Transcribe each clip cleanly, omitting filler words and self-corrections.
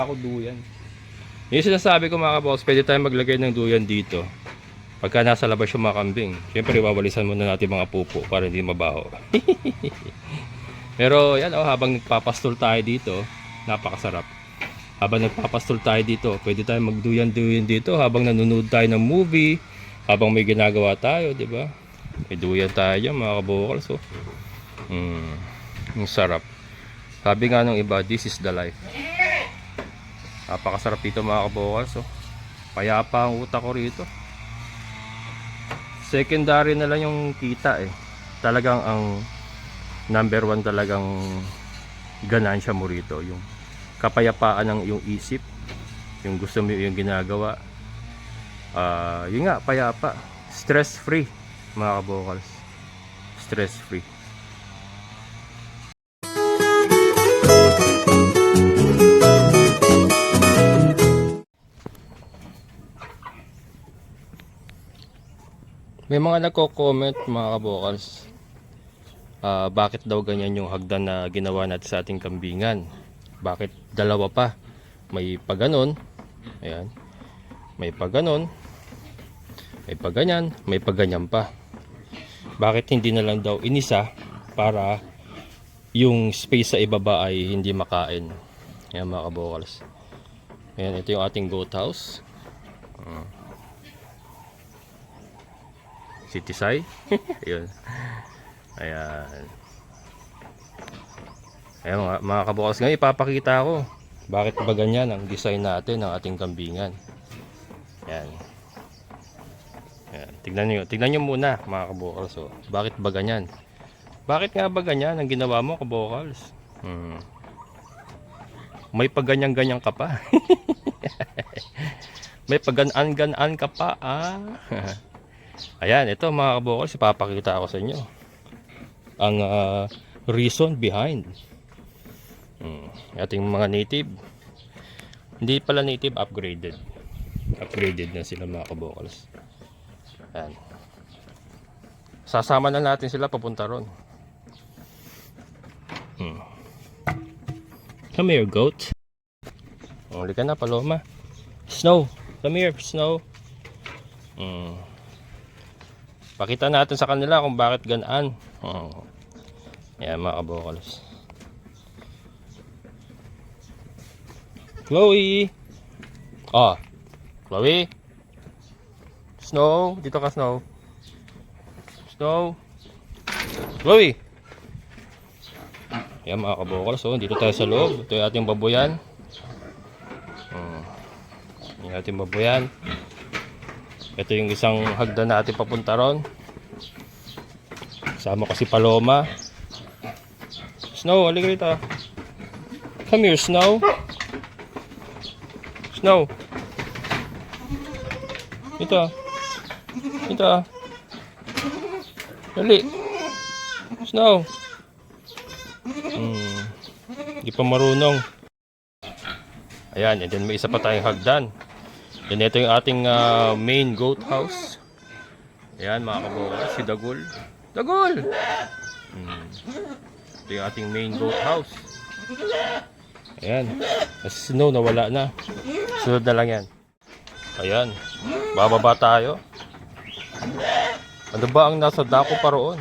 Ako duyan. Yung sinasabi ko mga kaboss, pwede tayong maglagay ng duyan dito. Pagka nasa labas yung mga kambing, syempre wawalisan muna natin mga pupo para hindi mabaho. Pero yan habang nagpapastol tayo dito, napakasarap. Habang nagpapastol tayo dito, pwede tayong magduyan-duyan dito habang nanonood tayo ng movie, habang may ginagawa tayo, di ba? May duyan tayo dyan, mga kabokals. So, ang sarap. Sabi nga nung iba, this is the life. Napakasarap dito mga kabokals. So, payapa ang utak ko rito. Secondary na lang yung kita eh. Talagang ang number one talagang ganansya mo rito. Yung kapayapaan ng yung isip. Yung gusto mo yung ginagawa. Yun nga, payapa. Stress free mga kabokals. Stress free. May mga nagko-comment mga kabokals, bakit daw ganyan yung hagdan na ginawa natin sa ating kambingan? Bakit dalawa pa? May paganon, ayan, may paganon, may paganyan, may paganyan pa. Bakit hindi na lang daw inisa para yung space sa ibaba ay hindi makain? Ayan mga kabokals. Ayan, ito yung ating goat house. Sitisay. Ayun. Ayan. Ayan mga kabukas, ngayon ipapakita ko bakit ba ganyan ang design natin ng ating kambingan. Ayan. Ayan. Tignan nyo muna mga kabukals. So, bakit ba ganyan? Bakit nga ba ganyan ang ginawa mo kabukals? May paganyan-ganyan ka pa. May pagan-an-gan-an ka pa. Ayan, ito mga kabukals, ipapakita ko sa inyo ang reason behind. Ating mga native, hindi pala native, upgraded na sila mga kabukals. Ayan, sasama na natin sila papunta ron. Come here goat. Uli ka na paloma. Snow, come here Snow. Pakita natin sa kanila kung bakit ganaan. Ayan mga kabukals. Chloe. Chloe. Snow, dito ka Snow. Snow. Chloe. Ayan mga kabukals. So, dito tayo sa loob. Ito yung ating babuyan. Yung ating babuyan. Ito yung isang hagdan natin papunta ron. Kasama ko si Paloma. Snow, halika rito. Come here Snow. Snow. Ito. Dali. Snow. Hindi pa marunong. Ayan, and then may isa pa tayong hagdan. Then ito yung ating main goat house. Ayan mga kabukals, si Dagol. Dagol! Ito yung ating main goat house. Ayan. Kasi Snow nawala na. Sunod na lang yan. Ayan. Bababa tayo. Ano ba ang nasa dako pa roon?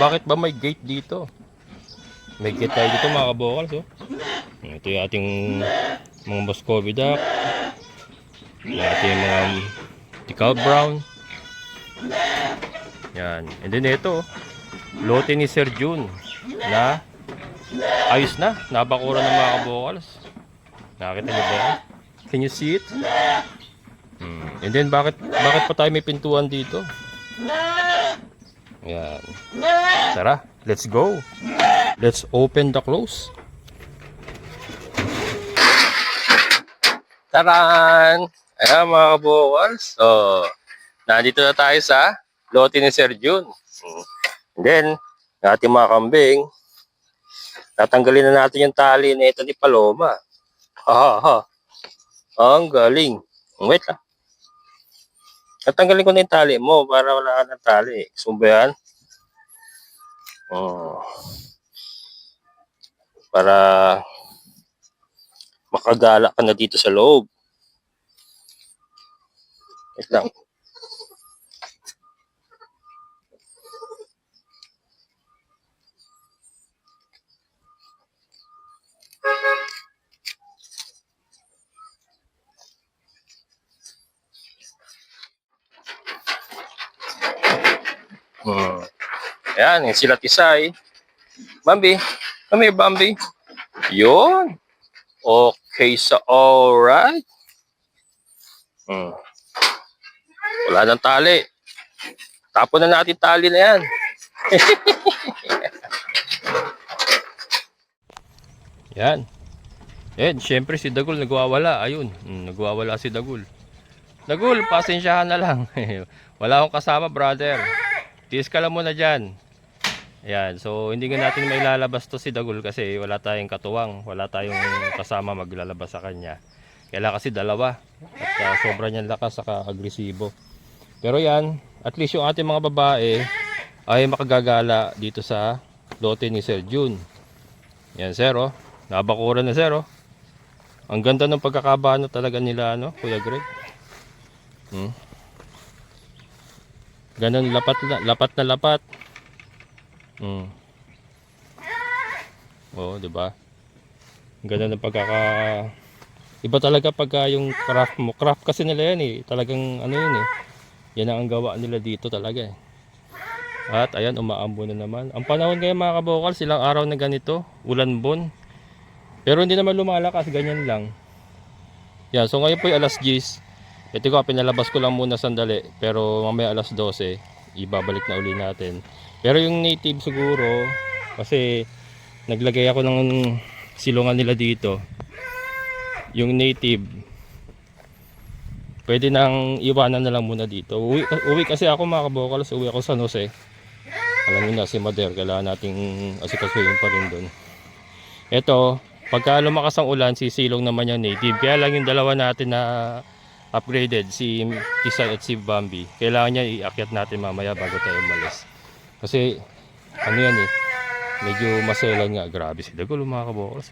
Bakit ba may gate dito? May gate tayo dito mga kabukals. Ito yung ating mga Muscovy duck. Yung ating mga Tikal Brown. Yan. And then ito, lote ni Sir June na ayos na. Nabakuran ng mga kabukals. Nakita niyo ba yan? Can you see it? And then bakit pa tayo may pintuan dito? Yan. Tara, let's go. Let's open the close. Taran! Ayan mga kabukals. So, nandito na tayo sa lote ni Sir June. And then, ng ating mga kambing, tatanggalin na natin yung tali na ito ni Paloma. Ang galing. Wait lang. Tatanggalin ko na yung tali mo para wala ka ng tali. Gusto mo ba yan? Para makagala ka na dito sa loob. Wait lang. Ayan, yung sila Tisay. Bambi, come here, Bambi. Yun. Okay, so alright. Wala nang tali. Tapon na natin tali na yan. Yan. Siyempre si Dagul nagwawala. Ayun, nagwawala si Dagul. Dagul, pasensyahan na lang. Wala akong kasama, brother. Tiis ka lang muna dyan. Ayan, so hindi nga natin mailalabas to si Dagul kasi wala tayong katuwang. Wala tayong kasama maglalabas sa kanya. Kailangan kasi dalawa. At sobra niyang lakas saka agresibo. Pero yan, at least yung ating mga babae ay makagagala dito sa lote ni Sir Jun. Yan, sir, oh. Nabakuran na, sir, oh. Ang ganda ng pagkakabano talaga nila, ano, Kuya Greg. Ganun, lapat na lapat. Oh, di ba? Ganun ng pagkaka... Iba talaga pagka yung craft mo. Craft kasi nila yan, eh. Talagang, ano yun, eh. Yan ang gawa nila dito talaga, eh. At ayan, umaambo na naman. Ang panahon ngayon, mga kabokal, silang araw na ganito, ulan-bon. Pero hindi naman lumalakas, ganyan lang. Yan, so ngayon po yung alas 10. Ito ko, pinalabas ko lang muna sandali. Pero mamaya alas 12, ibabalik na uli natin. Pero yung native siguro, kasi naglagay ako ng silungan nila dito. Yung native, pwede nang iwanan na lang muna dito. Uwi kasi ako, mga kabokals, uwi ako sa San Jose. Alam niyo na si Mader, kailangan nating asikasuhin pa rin doon. Ito, pagka lumakas ang ulan, sisilong naman yung native. Kaya lang yung dalawa natin na upgraded, si Tisay at si Bambi, kailangan niya iakyat natin mamaya bago tayo umalis. Kasi, ano yan eh, medyo maselan nga. Grabe si Dagol, mga kabokals.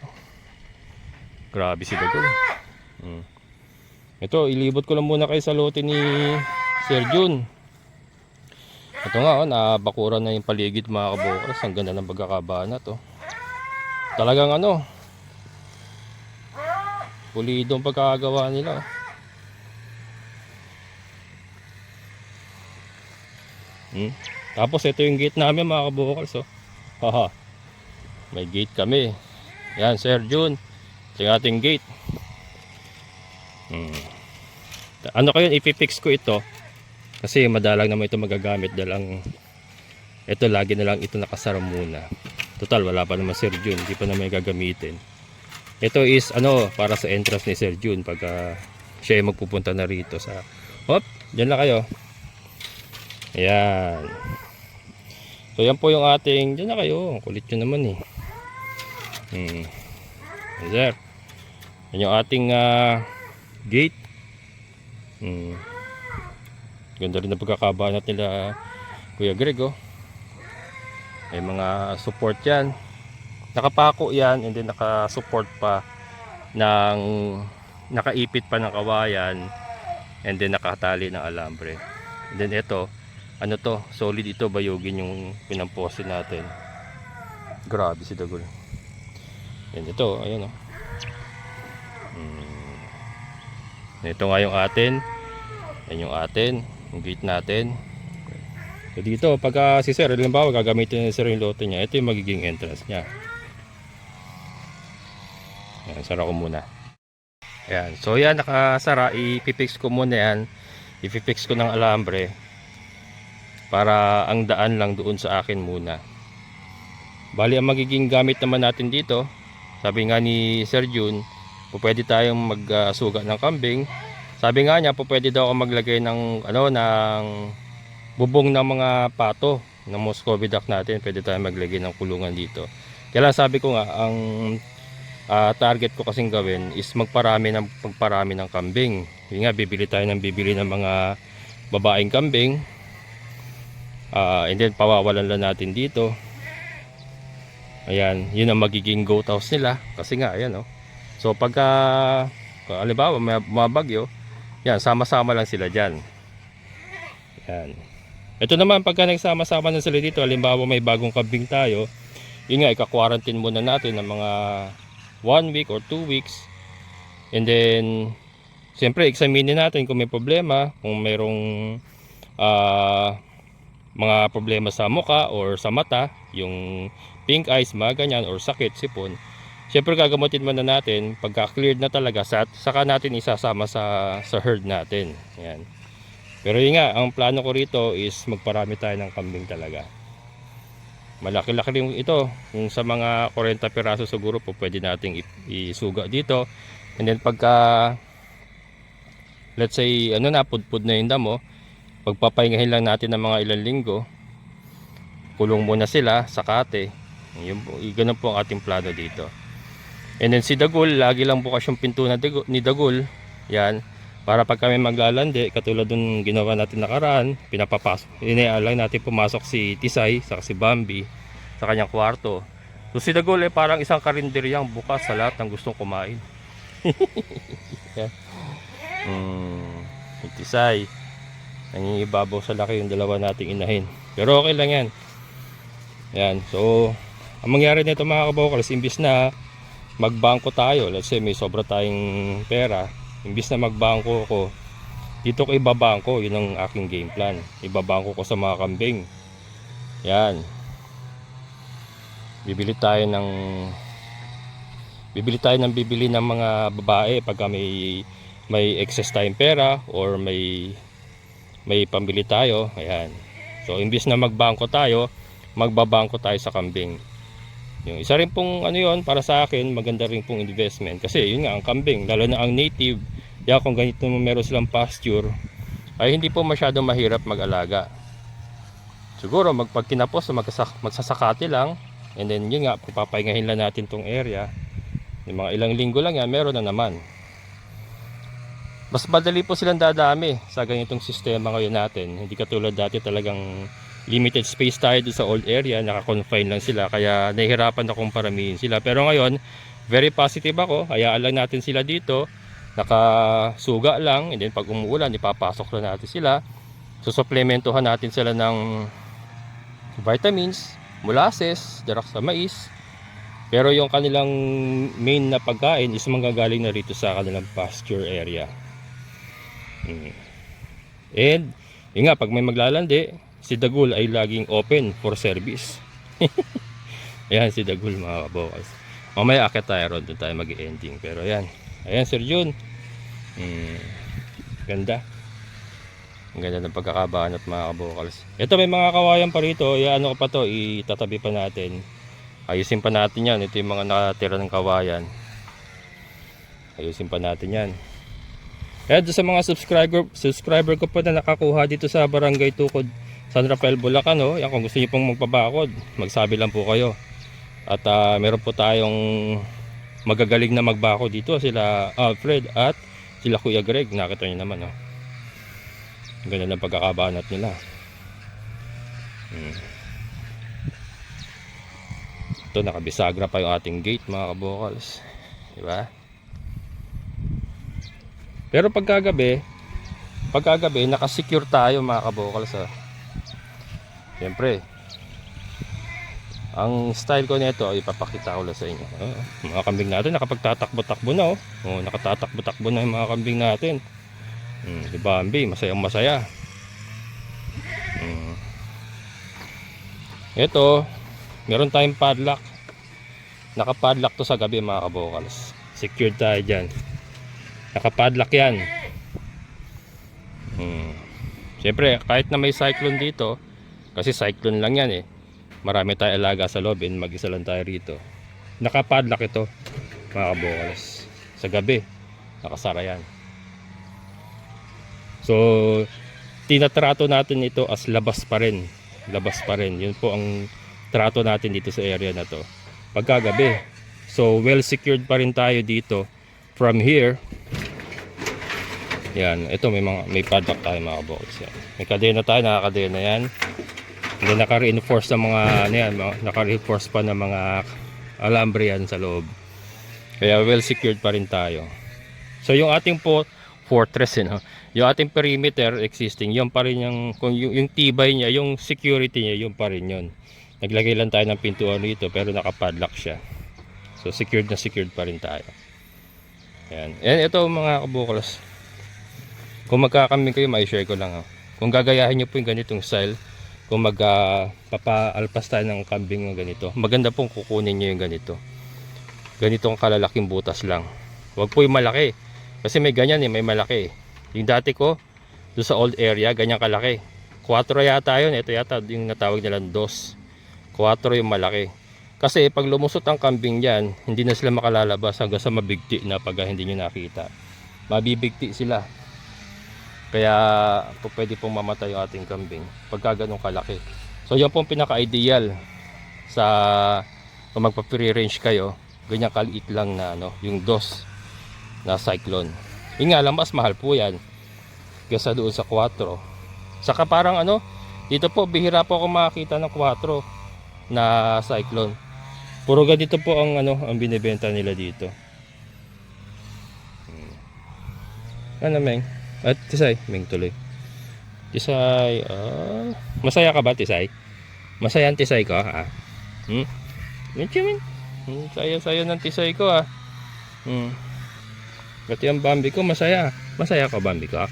Grabe si Dagol. Ito, ilibot ko lang muna kayo sa lote ni Sir Jun. Ito nga, nabakuran na yung paligid, mga kabokals. Ang ganda ng pagkakabana to. Talagang ano, pulido ang pagkakagawa nila. Tapos ito yung gate namin, mga kabokals. Haha, may gate kami. Yan, Sir Jun. Ito yung ating gate. Ano kayo, ipipix ko ito kasi madalang naman ito magagamit dahil ang ito lagi na lang ito nakasara muna. Total wala pa naman Sir Jun, hindi pa naman gagamitin. Ito is ano, para sa entrance ni Sir Jun pagka siya ay magpupunta na rito sa hop, dyan lang kayo. Ayan. So yan po yung ating, dyan na kayo, kulit nyo naman eh. Yes, sir. Yan yung ating gate. Ganda rin na pagkakabanat nila Kuya Greg, oh. May mga support yan, nakapako yan, and then nakasupport pa ng nakaipit pa ng kawayan, and then nakatali ng alambre. And then ito, ano to, solid ito, bayogin yung pinampose natin. Grabe si Dagol. Yan ito, ayun, oh. Ito nga yung atin. Yan yung atin, yung gate natin. So dito, pagka si Sir, halimbawa gagamitin ni Sir yung lote niya, ito yung magiging entrance niya. Yan, sara ko muna. Ayan, so yan, nakasara. Ipipix ko muna yan. Ipipix ko ng alambre para ang daan lang doon sa akin muna. Bali, ang magiging gamit naman natin dito, sabi nga ni Sir Jun, pwede tayong magsuga ng kambing. Sabi nga niya, pwede daw ako maglagay ng ano, ng bubong ng mga pato ng Muscovy duck natin. Pwede tayong maglagay ng kulungan dito. Kaya sabi ko nga, ang target ko kasing gawin is magparami ng kambing. Yun nga, bibili ng mga babaeng kambing. And then pawawalan lang natin dito. Ayan, yun ang magiging goat house nila. Kasi nga, ayan, oh. So pagka halimbawa may mabagyo, yan, sama-sama lang sila dyan. Yan. Ito naman, pagka nagsama-sama na sila dito, halimbawa may bagong kambing tayo, yun nga, ika-quarantine muna natin ng mga 1 week or 2 weeks. And then, siyempre, examine natin kung may problema, kung mayroong mga problema sa muka or sa mata, yung pink eyes, mga ganyan, or sakit, sipon. Siyempre, gagamutin muna natin, pagka cleared na talaga, saka natin isasama sa herd natin. Yan. Pero yun nga, ang plano ko rito is magparami tayo ng kambing talaga. Malaki-laki rin ito. Kung sa mga 40 piraso siguro po pwede nating isuga dito. And then pagka let's say ano na, pudpud na yung damo, pagpapahingahin lang natin ng mga ilang linggo, kulong muna sila sa kate. Ganun po ang ating plano dito. And then si Dagul, lagi lang bukas yung pinto ni Dagul. Yan. Para pag kami maglalandi, katulad ng ginawa natin nakaraan, pinapapasok. Inaalang natin pumasok si Tisay, saka si Bambi, sa kanyang kwarto. So si Dagol parang isang karinderyang bukas sa lahat ng gustong kumain. Yeah. Si Tisay, nangingibabaw sa laki yung dalawa nating inahin. Pero okay lang yan. Yan. So, ang mangyari nito mga kabokals, imbis na magbangko tayo, let's say may sobra tayong pera, imbis na magbangko ko, dito ko ibabangko. Yun ang aking game plan. Ibabangko ko sa mga kambing. Yan. Bibili tayo ng mga babae pagka may excess tayong pera or may pambili tayo. Ayan. So imbis na magbangko tayo, magbabangko tayo sa kambing. Yung isa rin pong ano yun, para sa akin maganda rin pong investment, kasi yun nga ang kambing, lalo na ang native, yan, kung ganito meron silang pasture, ay hindi po masyadong mahirap mag-alaga. Siguro pag kinapos magsasakati lang, and then yun nga, papahingahin lang natin tong area, yung mga ilang linggo lang yan, meron na naman. Mas madali po silang dadami sa ganitong sistema ngayon natin. Hindi katulad dati, talagang limited space tayo sa old area, naka-confine lang sila, kaya nahihirapan akong paramihin sila. Pero ngayon, very positive ako, hayaan lang natin sila dito, nakasuga lang, and then pag umuulan, ipapasok lang natin sila. Susuplementohan natin sila ng vitamins, molasses, darak sa mais. Pero yung kanilang main na pagkain is manggagaling na rito sa kanilang pasture area. And yun nga, pag may maglalandi, si Dagul ay laging open for service. Ayan si Dagul mga kabokals. Mamaya akit tayo ron, doon tayo mag-ending. Pero ayan, ayan Sir Jun. Ganda. Ang ganda ng pagkakabanat mga kabokals. Ito may mga kawayan pa rito. Ano ko pa to, itatabi pa natin. Ayusin pa natin yan. Ito yung mga nakatira ng kawayan. Ayusin pa natin yan. Kaya sa mga subscriber ko po na nakakuha dito sa Barangay Tukod, San Rafael, Bulacan, oh. Yan, kung gusto niyo pong magpabakod, magsabi lang po kayo. At meron po tayong magagaling na magbako dito, sila Alfred at sila Kuya Greg. Nakita niyo naman, oh. Ang ganda ng pagkakabanat nila. Ito, nakabisagra pa yung ating gate mga kabokals, diba? Pero pagkagabi nakasecure tayo mga kabokals, ah. Siyempre, ang style ko nito, ipapakita ko lang sa inyo. Mga kambing natin nakapagtatakbo-takbo na, oh. Nakatatakbo-takbo na yung mga kambing natin. Si Bambi, masayang masaya. Ito, meron tayong padlock. Nakapadlock to sa gabi mga kabokals. Secured tayo dyan. Nakapadlock yan. Siyempre, kahit na may cyclone dito, kasi cyclone lang yan, eh. Marami tayong alaga sa loob, and mag-isa lang tayo rito. Nakapadlock ito mga kabokals. Sa gabi, nakasara yan. So, tinatrato natin ito as labas pa rin. Labas pa rin. Yun po ang trato natin dito sa area na to. Pagkagabi. So, well secured pa rin tayo dito. From here, yan. Ito, may padlock tayo mga kabokals. Yan. May kadena tayo, nakakadena yan. Hindi naka-reinforce ng mga, naka-reinforce pa ng mga alambre yan sa loob. Kaya well secured pa rin tayo. So yung ating po fortress, no? Yung ating perimeter existing, yung pa rin yung tibay niya, yung security niya, yung pa rin yun. Naglagay lang tayo ng pintuan dito pero nakapadlock siya. So secured na secured pa rin tayo. Ayan. Ayan, ito mga kabukals. Kung magkakambing kayo, mai-share ko lang. Oh. Kung gagayahin nyo po yung ganitong style, kung magpapaalpas tayo ng kambing ng ganito, maganda pong kukunin nyo yung ganito. Ganitong kalalaking butas lang. Huwag po yung malaki. Kasi may ganyan may malaki. Yung dati ko, doon sa old area, ganyan kalaki. 4 yata yun. Ito yata yung natawag nilang 2. 4 yung malaki. Kasi pag lumusot ang kambing dyan, hindi na sila makalalabas hanggang sa mabigti na pag hindi nyo nakita. Mabibigti sila. Kaya po pwede pong mamatay yung ating kambing pagka ganun kalaki. So yan pong pinaka-ideal sa kung magpa-free-range kayo. Ganyan kaliit lang na yung dos na cyclone. Yung nga lang mas mahal po yan kaysa doon sa 4. Saka parang dito po bihira po ako makakita ng 4 na cyclone. Puro ganito po ang ang binebenta nila dito. Ano Meng? At Tisay, Meng tuloy. Tisay, masaya ka ba Tisay? Masaya ang Tisay ko ha? Saya-saya ng Tisay ko ha. Pati ang Bambi ko masaya. Masaya ka Bambi ko ha?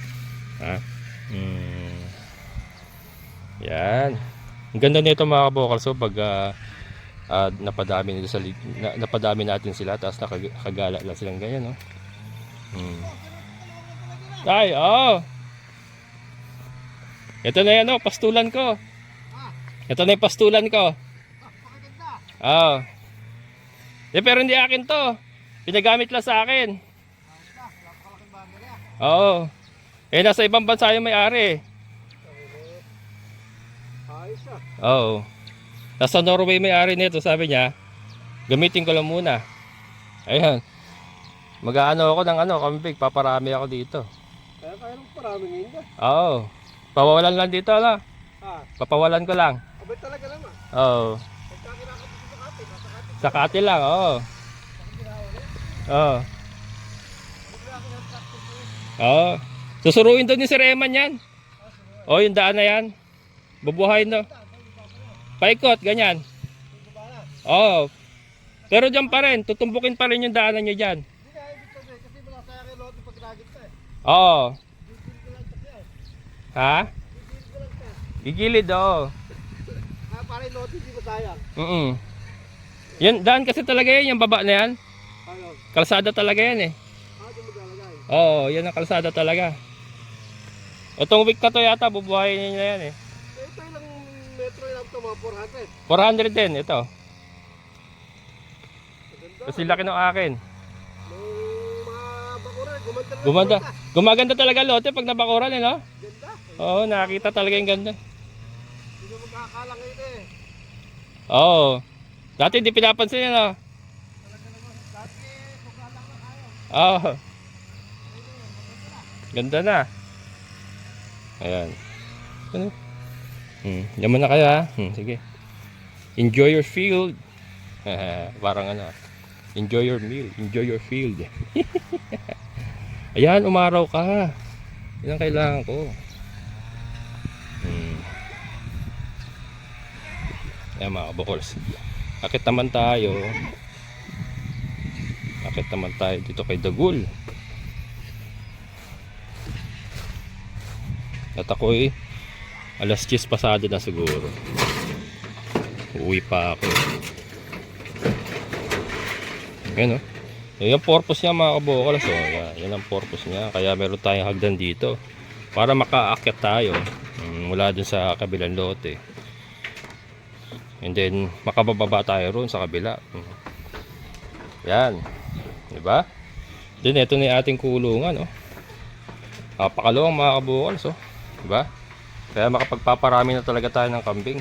Yan. Ang ganda nito mga kabokal. So pag napadami nito napadami natin sila tapos nakagala lang silang ganyan Ay, ito na yan pastulan ko. Ito na yung pastulan ko. Pero hindi akin to. Pinagamit lang sa akin. Oo. Nasa ibang bansa yung may-ari. Oo. Nasa Norway may-ari nito, sabi niya. Gamitin ko lang muna. Ayan. Mag-aano ako ng kambing, paparami ako dito. Kaya nang parami ninyo. Oo. Papawalan lang dito, Papawalan ko lang. Abay talaga naman. Oo. Pagka kinakapit sa kati, Sa kati lang, oo. Oo. Oo. Susuruin doon ni Sir Eman yan. Yung daan na yan. Bubuhayin na. Paikot, ganyan. Oo. Pero dyan pa rin, tutumbukin pa rin yung daanan nyo dyan. Hindi nga, ibig sabihin, kasi wala sayang yung load pag nagit ka Oo. Gigilid ko lang siya. Ha? Gigilid ko lang siya. Gigilid, oo. Para yung load hindi masayang. Yan, daan kasi talaga yan, yung baba na yan. Ano? Kalsada talaga yan Di mo lalagay. Oo, yan ang kalsada talaga. Itong week na to yata, bubuhayin nyo na yan Ito ilang metro lang ito, mga 400 din, ito. Kasi laki ng akin. Mga bakuran, Gumanda. Gumaganda talaga lote pag nabakuran no? Ganda. Oo, nakita talaga yung ganda. Hindi mo magkakalang ito Oo. Dati hindi pinapansin yan Talaga naman. Dati, sugalang na kayo. Oo. Ganda na. Ayan. Yaman na kayo sige. Enjoy your field. Parang enjoy your meal, enjoy your field. Ayan, umaraw ka. Yan ang kailangan ko. Ayan mga kabukols. Akit naman tayo. Akit naman tayo dito kay Dagul. At ako'y alas 10 pasado na siguro. Uuwi pa ako. Yan yung purpose niya mga kabukal. So yan ang purpose niya. Kaya meron tayong hagdan dito para makaakyat tayo mula dun sa kabilang lote. And then makabababa tayo ron sa kabila. Yan. Diba? Then ito na yung ating kulungan napakaluwang mga kabukal. So diba? Kaya makapagpaparami na talaga tayo ng kambing.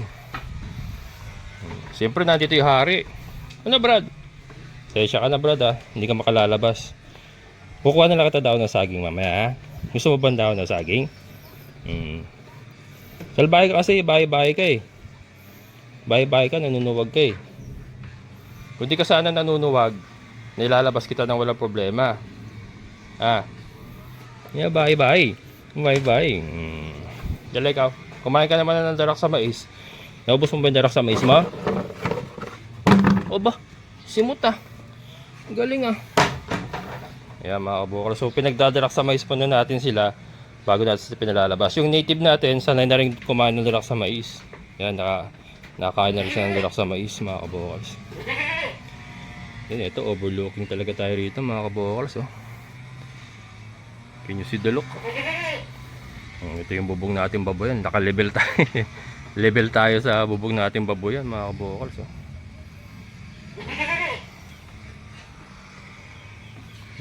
Siyempre nandito yung hari. Ano Brad? Sesya ka na Brad hindi ka makalalabas. Kukuha na lang kita daw ng saging mamaya Gusto mo ba daw ng saging? Salbahe ka kasi, bahay-bahay ka Bahay-bahay ka, nanunuwag ka Kung di ka sana nanunuwag, Nilalabas kita ng walang problema. Ah, yeah, bye-bye. Bye-bye. Dala ikaw. Kumain ka naman ng darak sa mais. Naubos mo ba yung darak sa mais mo? O ba? Simot ah. Galing ah. Ayan mga kabukal. So pinagdadarak sa mais muna natin sila bago natin sila pinalalabas. Yung native natin, sanay na rin kumain ng darak sa mais. Ayan, nakakain na rin siya ng darak sa mais mga kabukal. Yan, ito overlooking talaga tayo rito mga kabukal. So, can you see the look? Ito yung bubong natin baboyan. Naka-level tayo. Level tayo sa bubong natin baboyan mga kabukal. So,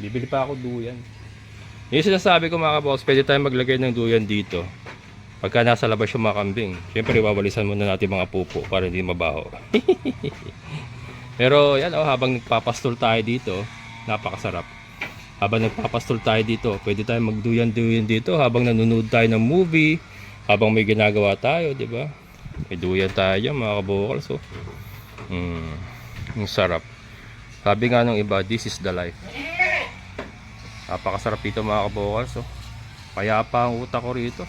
bibili pa ako duyan. Yung sinasabi ko mga kabox, pwede tayong maglagay ng duyan dito pagka nasa labas yung mga kambing. Siyempre wawalisan muna natin mga pupo para hindi mabaho. Pero yan habang nagpapastol tayo dito, napakasarap. Habang nagpapastol tayo dito, pwede tayong magduyan-duyan dito habang nanonood tayo ng movie, habang may ginagawa tayo, di ba? May duyan tayo mga kabukal. So, ang sarap. Sabi nga ng iba, this is the life. Napakasarap dito mga kabukal. So, kaya pa ang utak ko rito.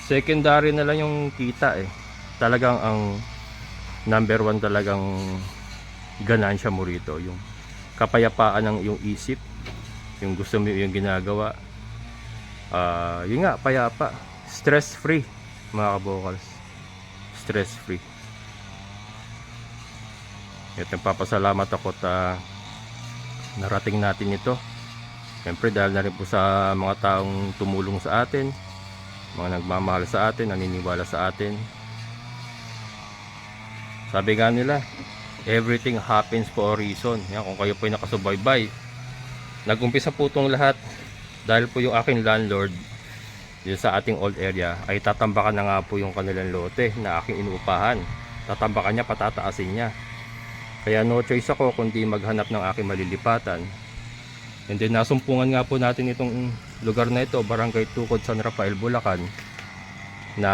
Secondary na lang yung kita eh. Talagang ang number one talagang ganansya mo rito. Yung kapayapaan ng yung isip. Yung gusto mo yung ginagawa. Yun nga, payapa. Stress free mga kabukals. Stress free. At nagpapasalamat ako at narating natin ito. Siyempre dahil na rin po sa mga taong tumulong sa atin, mga nagmamahal sa atin, naniniwala sa atin. Sabi nga nila, everything happens for a reason. Yan, kung kayo po ay nakasubaybay, nag-umpisa po itong lahat dahil po yung aking landlord dito sa ating old area ay tatambakan na nga po yung kanilang lote na aking inuupahan. Tatambakan niya, patataasin niya. Kaya no choice ako kundi maghanap ng aking malilipatan. And then nasumpungan nga po natin itong lugar na ito, Barangay Tukod, San Rafael, Bulacan, na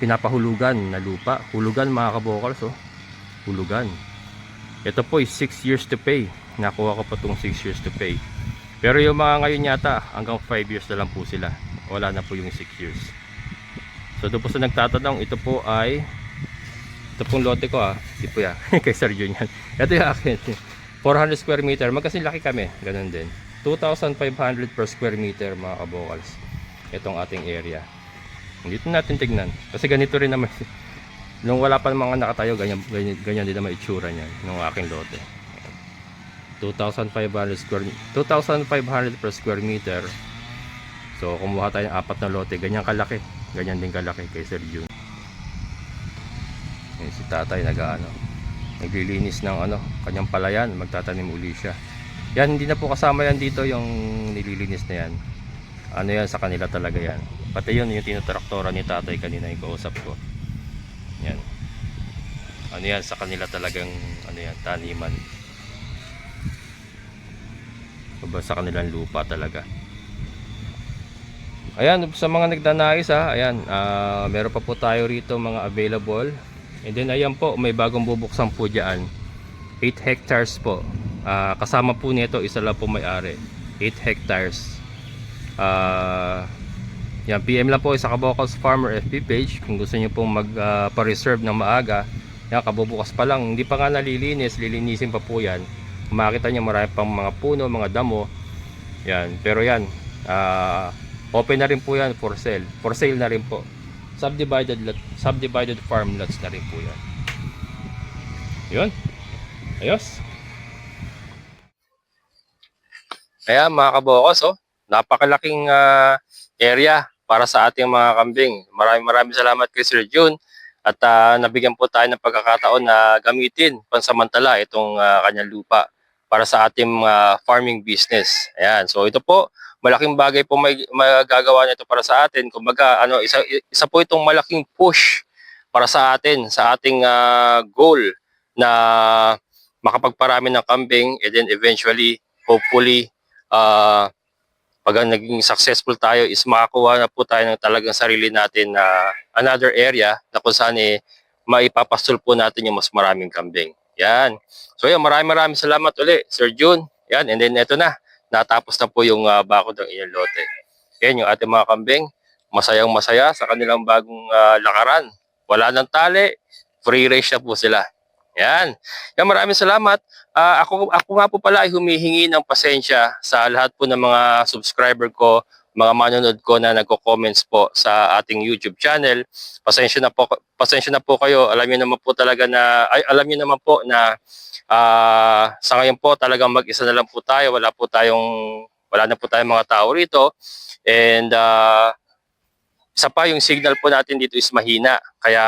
pinapahulugan na lupa. Hulugan mga kabokals, oh. Hulugan. Ito po is 6 years to pay. Nakuha ko pa itong 6 years to pay. Pero yung mga ngayon yata, hanggang 5 years na lang po sila. Wala na po yung 6 years. So doon po sa nagtatanong, ito pong lote ko di po yan, kay Sir Jun yan. Ito yung akin, 400 square meter, magkasing laki kami, ganun din. 2,500 per square meter mga kabokals. Itong ating area. Dito natin tignan, kasi ganito rin naman. Nung wala pa mga nakatayo, ganyan din naman itsura niyan, nung aking lote. 2,500 per square meter. So kumuha tayo ng 4 na lote, ganyan kalaki. Ganyan din kalaki kay Sir Jun. Si tatay naglilinis ng kanyang palayan, magtatanim uli siya. Yan, hindi na po kasama yan dito yung nililinis na yan. Yan sa kanila talaga yan. Pati yun yung tinutraktora ni tatay kanina yung kausap ko. Yan. Yan sa kanila talagang yan, taniman. Sa kanilang lupa talaga. Ayan, sa mga nagdanais ayan, meron pa po tayo rito mga available. And then ayan po, may bagong bubuksan po dyan. 8 hectares po. Kasama po nito, isa lang po may-ari. 8 hectares. Yan, PM lang po sa Kabokals Farmer FB page. Kung gusto nyo pong magpa-reserve ng maaga. Yan, kabubukas pa lang. Hindi pa nga nalilinis, lilinisin pa po yan. Makita nyo marami pang mga puno, mga damo. Yan, pero yan. Open na rin po yan for sale. For sale na rin po. Subdivided farm lots na rin po yan. Yun. Ayos. Ayan mga kabokos, napakalaking area para sa ating mga kambing. Maraming salamat kay Sir Jun at nabigyan po tayo ng pagkakataon na gamitin pansamantala itong kanyang lupa para sa ating farming business. Ayan, so ito po, malaking bagay po may magagawa nito para sa atin. Kumbaga, isa po itong malaking push para sa atin, sa ating goal na makapagparami ng kambing, and then eventually, hopefully, pag naging successful tayo is makakuha na po tayo ng talagang sarili natin na another area na kung saan maipapastol po natin yung mas maraming kambing. Yan. So yan, maraming salamat uli, Sir June. Yan, and then eto na. Natapos na po yung bakod ng inyong lote. Yan yung ating mga kambing. Masayang masaya sa kanilang bagong lakaran. Wala nang tali. Free range na po sila. Yan. Yan, maraming salamat. Ako nga po pala ay humihingi ng pasensya sa lahat po ng mga subscriber ko, mga manonood ko na nagko-comments po sa ating YouTube channel. Pasensya na po kayo. Alam niyo naman po talaga na alam niyo naman po na sa ngayon po talagang mag-isa na lang po tayo. Wala na po tayong mga tao rito. And isa pa, yung signal po natin dito is mahina. Kaya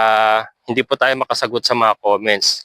hindi po tayo makasagot sa mga comments.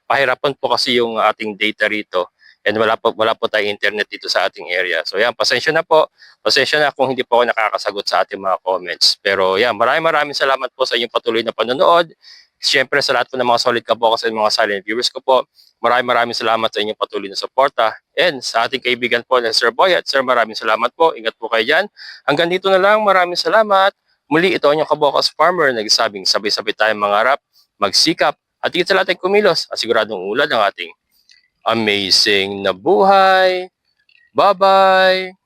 Pahirapan po kasi yung ating data rito. And wala po tayong internet dito sa ating area. So yan, pasensya na po. Pasensya na kung hindi po ako nakakasagot sa ating mga comments. Pero yan, maraming salamat po sa inyong patuloy na panonood. Siyempre sa lahat po ng mga solid kabukas at mga silent viewers ko po, maraming salamat sa inyong patuloy na suporta. And sa ating kaibigan po na Sir Boy at Sir, maraming salamat po. Ingat po kayo dyan. Hanggang dito na lang, maraming salamat. Muli ito ang inyong kabukas farmer nagsabing sabay-sabay tayong mangarap, magsikap, at higit sa lahat ay kumilos at siguradong ulad ang ating amazing na buhay. Bye-bye!